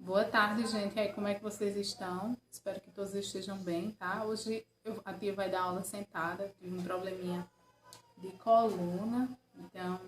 Boa tarde, gente. E aí, como é que vocês estão? Espero que todos estejam bem, tá? Hoje a tia vai dar aula sentada. Tive um probleminha de coluna, então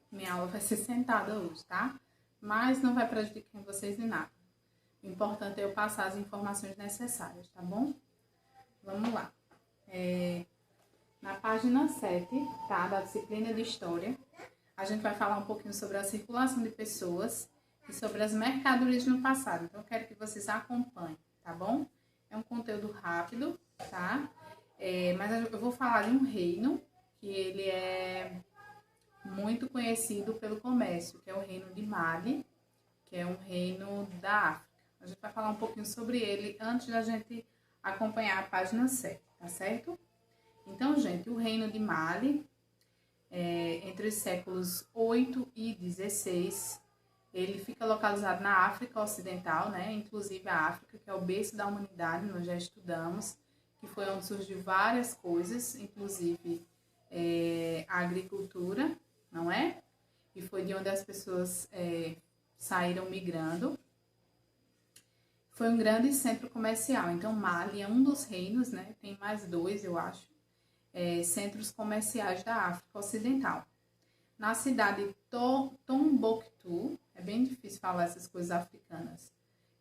minha aula vai ser sentada hoje, tá? Mas não vai prejudicar vocês em nada. O importante é eu passar as informações necessárias, tá bom? Vamos lá. Na página 7, tá? Da disciplina de História, a gente vai falar um pouquinho sobre a circulação de pessoas e sobre as mercadorias no passado. Então, eu quero que vocês acompanhem, tá bom? É um conteúdo rápido, tá? Mas eu vou falar de um reino que ele é muito conhecido pelo comércio, que é o reino de Mali, que é um reino da África. A gente vai falar um pouquinho sobre ele antes da gente acompanhar a página 7, tá certo? Então, gente, o reino de Mali, entre os séculos 8 e 16, ele fica localizado na África Ocidental, né? Inclusive a África, que é o berço da humanidade, nós já estudamos, que foi onde surgiu várias coisas, inclusive a agricultura, não é? E foi de onde as pessoas saíram migrando. Foi um grande centro comercial. Então, Mali é um dos reinos, né? Tem mais dois, eu acho, centros comerciais da África Ocidental. Na cidade de Tombouctou, é bem difícil falar essas coisas africanas,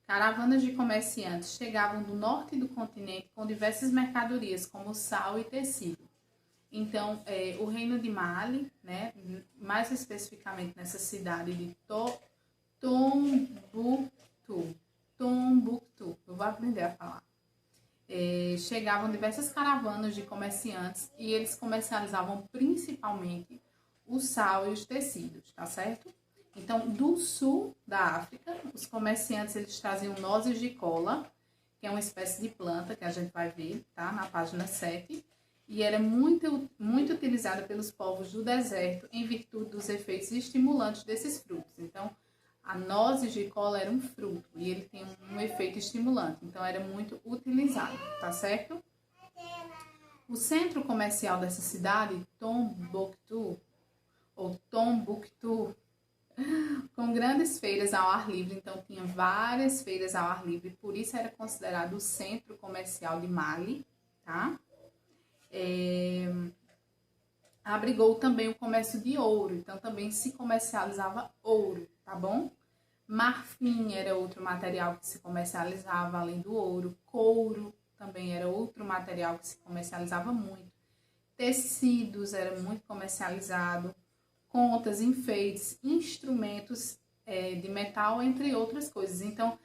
caravanas de comerciantes chegavam do norte do continente com diversas mercadorias, como sal e tecido. Então, o reino de Mali, né, mais especificamente nessa cidade de Tombouctou, eu vou aprender a falar. Chegavam diversas caravanas de comerciantes e eles comercializavam principalmente o sal e os tecidos, tá certo? Então, do sul da África, os comerciantes eles traziam nozes de cola, que é uma espécie de planta que a gente vai ver, tá? Na página 7. E era muito utilizada pelos povos do deserto em virtude dos efeitos estimulantes desses frutos. Então, a nozes de cola era um fruto e ele tem um efeito estimulante. Então, era muito utilizado, tá certo? O centro comercial dessa cidade, Tombouctou, com grandes feiras ao ar livre, então tinha várias feiras ao ar livre, por isso era considerado o centro comercial de Mali, tá? Abrigou também o comércio de ouro, então também se comercializava ouro, tá bom? Marfim era outro material que se comercializava além do ouro, couro também era outro material que se comercializava muito, tecidos era muito comercializado, contas, enfeites, instrumentos de metal, entre outras coisas. Então,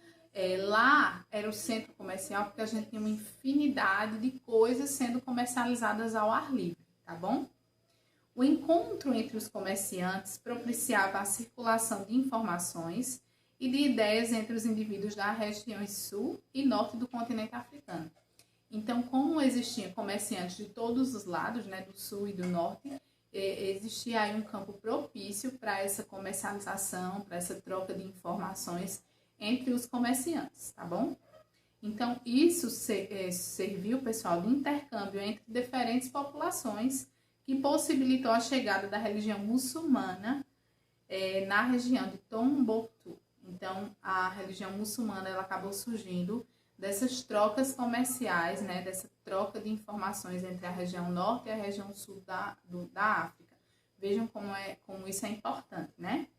lá era o centro comercial porque a gente tinha uma infinidade de coisas sendo comercializadas ao ar livre, tá bom? O encontro entre os comerciantes propiciava a circulação de informações e de ideias entre os indivíduos das regiões sul e norte do continente africano. Então, como existiam comerciantes de todos os lados, né, do sul e do norte, existia aí um campo propício para essa comercialização, para essa troca de informações entre os comerciantes, tá bom? Então, isso serviu, pessoal, de intercâmbio entre diferentes populações que possibilitou a chegada da religião muçulmana na região de Tombouctou. Então, a religião muçulmana ela acabou surgindo dessas trocas comerciais, né, dessa troca de informações entre a região norte e a região sul da África. Vejam como isso é importante, né?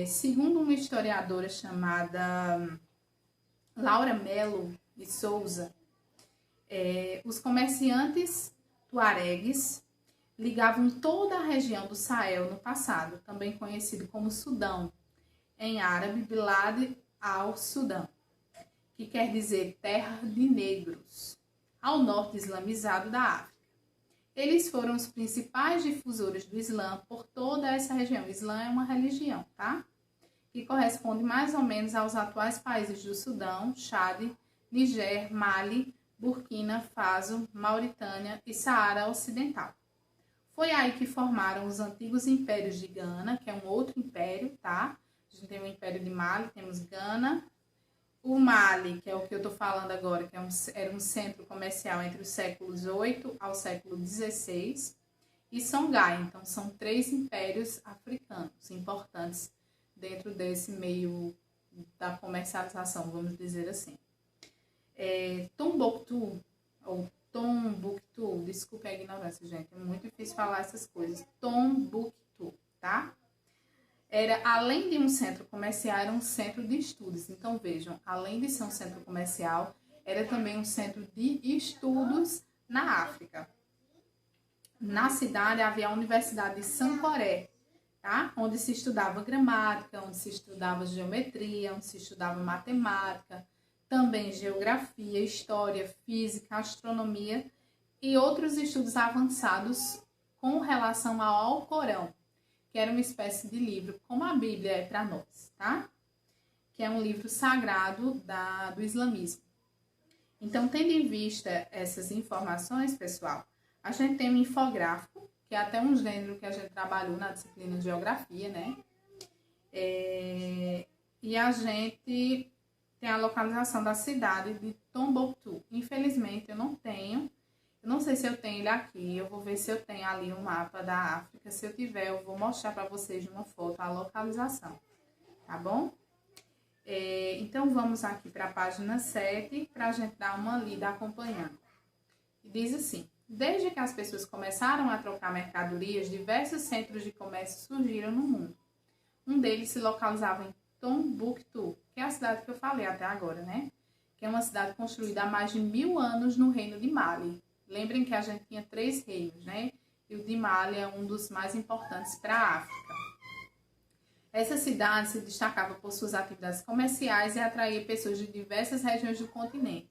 Segundo uma historiadora chamada Laura Melo de Souza, os comerciantes tuaregues ligavam toda a região do Sahel no passado, também conhecido como Sudão, em árabe Bilad al-Sudão, que quer dizer terra de negros, ao norte islamizado da África. Eles foram os principais difusores do Islã por toda essa região. O Islã é uma religião, tá? Que corresponde mais ou menos aos atuais países do Sudão, Chad, Niger, Mali, Burkina Faso, Mauritânia e Saara Ocidental. Foi aí que formaram os antigos impérios de Gana, que é um outro império, tá? A gente tem o Império de Mali, temos Gana. O Mali, que é o que eu estou falando agora, que era um centro comercial entre os séculos 8 ao século 16. E Songhai, então são 3 impérios africanos importantes dentro desse meio da comercialização, vamos dizer assim. Tombouctou, ou Tombouctou, desculpe a ignorância, gente, é muito difícil falar essas coisas. Tombouctou, tá? Era, além de um centro comercial, era um centro de estudos. Então, vejam, além de ser um centro comercial, era também um centro de estudos na África. Na cidade havia a Universidade de Sankoré, tá? Onde se estudava gramática, onde se estudava geometria, onde se estudava matemática, também geografia, história, física, astronomia e outros estudos avançados com relação ao Alcorão, que era uma espécie de livro, como a Bíblia é para nós, tá? Que é um livro sagrado do islamismo. Então, tendo em vista essas informações, pessoal, a gente tem um infográfico, que é até um gênero que a gente trabalhou na disciplina de geografia, né? E a gente tem a localização da cidade de Tombouctou. Infelizmente, eu não tenho. Eu não sei se eu tenho ele aqui. Eu vou ver se eu tenho ali um mapa da África. Se eu tiver, eu vou mostrar para vocês numa foto a localização. Tá bom? Então, vamos aqui para a página 7 para a gente dar uma lida acompanhando. E diz assim: desde que as pessoas começaram a trocar mercadorias, diversos centros de comércio surgiram no mundo. Um deles se localizava em Tombouctou, que é a cidade que eu falei até agora, né? Que é uma cidade construída há mais de 1000 anos no reino de Mali. Lembrem que a gente tinha 3 reinos, né? E o de Mali é um dos mais importantes para a África. Essa cidade se destacava por suas atividades comerciais e atraía pessoas de diversas regiões do continente.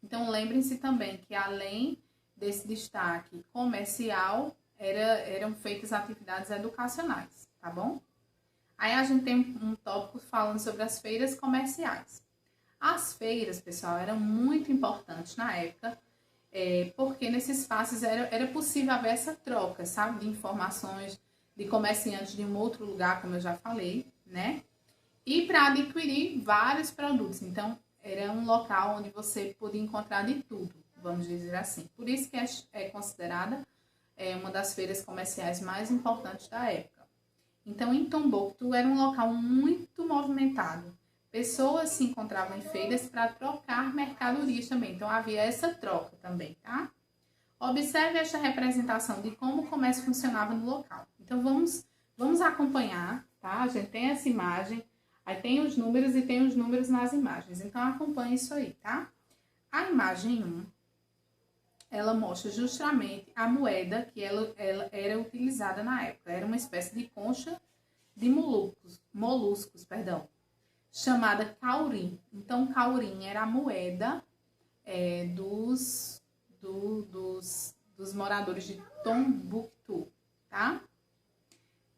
Então, lembrem-se também que, além desse destaque comercial, eram feitas atividades educacionais, tá bom? Aí a gente tem um tópico falando sobre as feiras comerciais. As feiras, pessoal, eram muito importantes na época, porque nesses espaços era possível haver essa troca, sabe? De informações de comerciantes de um outro lugar, como eu já falei, né? E para adquirir vários produtos. Então, era um local onde você podia encontrar de tudo, vamos dizer assim. Por isso que é considerada uma das feiras comerciais mais importantes da época. Então, em Tombouctou era um local muito movimentado. Pessoas se encontravam em feiras para trocar mercadorias também. Então, havia essa troca também, tá? Observe esta representação de como o comércio funcionava no local. Então, vamos acompanhar, tá? A gente tem essa imagem, aí tem os números e tem os números nas imagens. Então, acompanhe isso aí, tá? A imagem 1, ela mostra justamente a moeda que ela era utilizada na época. Era uma espécie de concha de moluscos, chamada caurim. Então, caurim era a moeda dos moradores de Tombouctou, tá?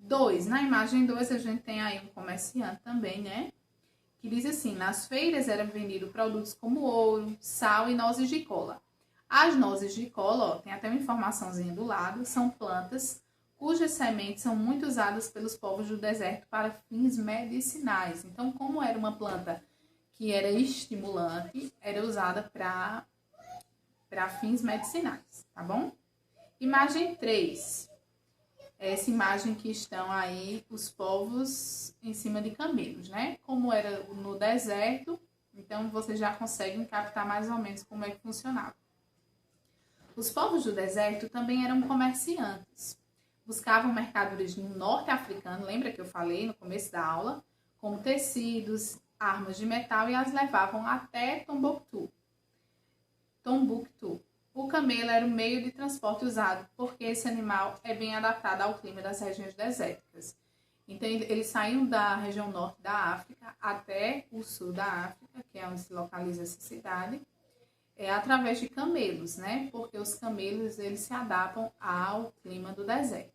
2, na imagem 2 a gente tem aí um comerciante também, né? Que diz assim: nas feiras eram vendidos produtos como ouro, sal e nozes de cola. As nozes de cola, ó, tem até uma informaçãozinha do lado, são plantas cujas sementes são muito usadas pelos povos do deserto para fins medicinais. Então, como era uma planta que era estimulante, era usada para fins medicinais, tá bom? Imagem 3. Essa imagem que estão aí os povos em cima de camelos, né? Como era no deserto, então vocês já conseguem captar mais ou menos como é que funcionava. Os povos do deserto também eram comerciantes. Buscavam mercadorias no norte africano, lembra que eu falei no começo da aula? Como tecidos, armas de metal, e as levavam até Tombouctou. O camelo era o meio de transporte usado, porque esse animal é bem adaptado ao clima das regiões desérticas. Então, eles saíam da região norte da África até o sul da África, que é onde se localiza essa cidade, através de camelos, né? Porque os camelos, eles se adaptam ao clima do deserto.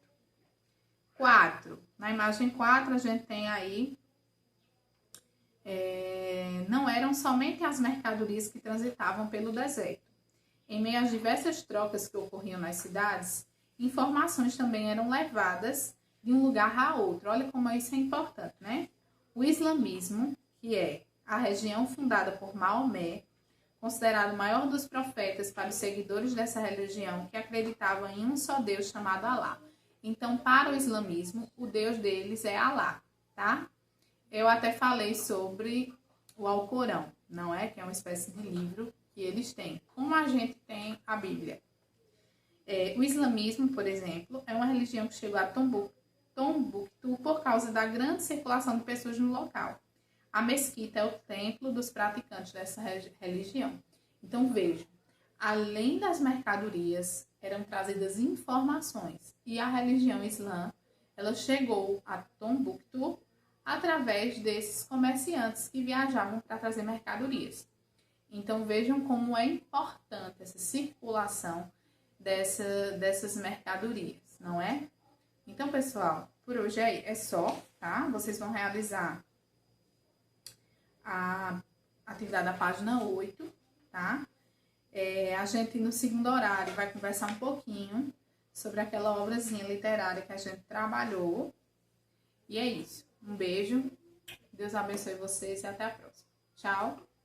4. Na imagem 4, a gente tem aí não eram somente as mercadorias que transitavam pelo deserto. Em meio às diversas trocas que ocorriam nas cidades, informações também eram levadas de um lugar a outro. Olha como isso é importante, né? O islamismo, que é a religião fundada por Maomé, considerado o maior dos profetas para os seguidores dessa religião, que acreditavam em um só Deus chamado Alá. Então, para o islamismo, o Deus deles é Alá, tá? eu até falei sobre o Alcorão, não é? Que é uma espécie de livro que eles têm, como a gente tem a Bíblia. O islamismo, por exemplo, é uma religião que chegou a Tombuctu por causa da grande circulação de pessoas no local. A mesquita é o templo dos praticantes dessa religião. Então, vejam, além das mercadorias, eram trazidas informações. E a religião islã, ela chegou a Tombuctu através desses comerciantes que viajavam para trazer mercadorias. Então, vejam como é importante essa circulação dessas mercadorias, não é? Então, pessoal, por hoje é só, tá? Vocês vão realizar a atividade da página 8, tá? A gente, no segundo horário, vai conversar um pouquinho sobre aquela obrazinha literária que a gente trabalhou. E é isso. Um beijo. Deus abençoe vocês e até a próxima. Tchau!